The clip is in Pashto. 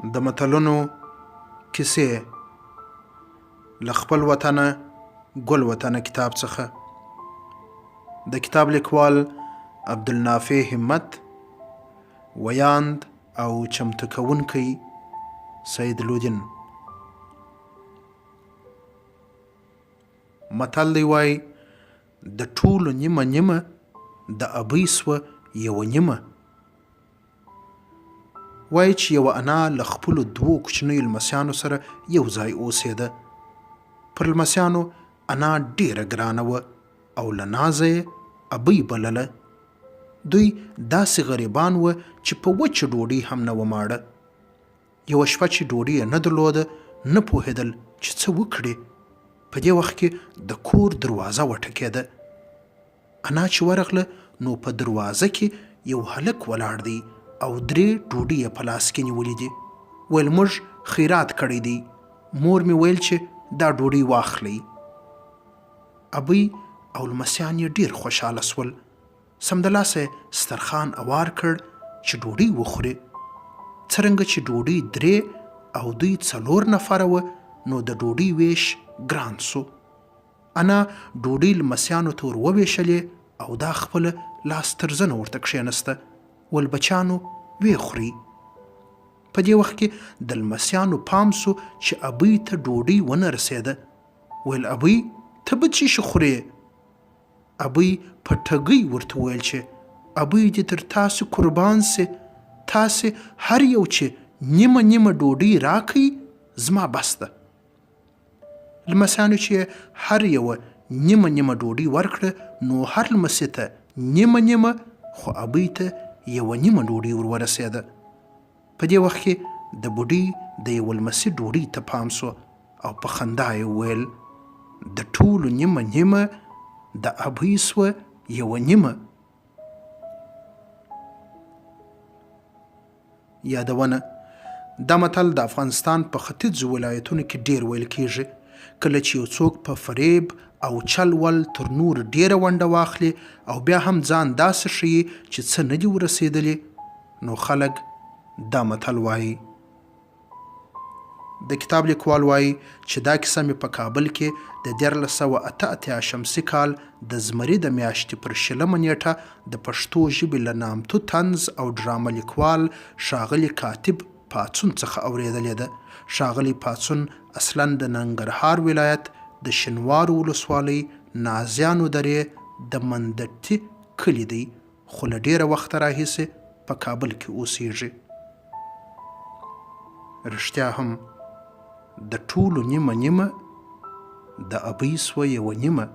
د متلونو کیسې له خپل وطنه ګل وطنه کتاب څخه. د کتاب لیکوال عبدالنافع همت، ویاند او چمتو کوونکی سید لودین. متل دی وای د ټولو نیمه نیمه د ابۍ سوه یوه نیمه. وایي چې یوه انا له خپلو دوو کوچنیو لمسیانو سره یو ځای اوسېده. پر لمسیانو انا ډېره ګرانه وه او له نازه یې ابۍ بلله. دوی داسې غریبان وه چې په وچه ډوډۍ هم نه وه ماړه. یوه شپه چې ډوډۍ یې نه درلوده، نه پوهېدل چې څه وکړي. په دې وخت کې د کور دروازه وټکېده. انا چې ورغله نو په دروازه کې یو هلک ولاړ دی او 3 ډوډۍ یې په لاس کې نیولې دي. ویل موږ خیرات کړی دی. مور مې ویل چې دا ډوډۍ واخلئ. ابۍ او لمسیان یې ډېر خوشحاله سول. سمدلاسه یې سترخان اوار کړ چې ډوډۍ وخوري. څرنګه چې ډوډۍ 3 او دوی 4 نفره وه، نو د ډوډۍ ویش ګران سو. انا ډوډۍ لمسیانو ته ور وویشلې او دا خپله لاس تر زنه ورته کښېنسته. ول بچانو ویې خوري. په دې وخت کې د لمسیانو پام سو چې ابۍ ته ډوډۍ ونه رسېده. ویل ابۍ ته به څه شي خورې؟ ابۍ په ټګۍ ورته وویل چې ابۍ دې تر تاسو قربان سي، تاسې هر یو چې نیمه نیمه ډوډۍ راکئ زما بس ده. لمسیانو چې هر یوه نیمه نیمه ډوډۍ ورکړه، نو هر لمسي ته نیمه نیمه، خو ابۍ ته یوه نیمه ډوډۍ ور ورسېده. په دې وخت کې د بوډۍ د یوه لمسي ډوډۍ ته پام سو او په خندا یې وویل د ټولو نیمه نیمه د ابۍ سوه یوه نیمه. یادونه: دا متل د افغانستان په ختیځو ولایتونو کې ډېر ویل کېږي. کله چې یو څوک په فریب او چل ول تر نور ډېره ونډه واخلي او بیا هم ځان داسې ښیي چې څه نه دي ورسېدلي، نو خلک دا متل وایي. د کتاب لیکوال وایي چې دا کیسه مې په کابل کې د 1388 شمسي کال د زمري د میاشتې پر 20 نیټه د پښتو ژبې له نامتو طنز او ډرامه لیکوال ښاغلي کاتب پاڅون څخه اورېدلې ده. ښاغلی پاڅون اصلاً د ننګرهار ولایت د شینوارو ولسوالۍ نازیانو درې د مندټي کلي دی، خو له ډېره وخته راهیسې په کابل کې اوسېږي. رښتیا هم د ټولو نیمه نیمه د ابۍ سوه یوه نیمه.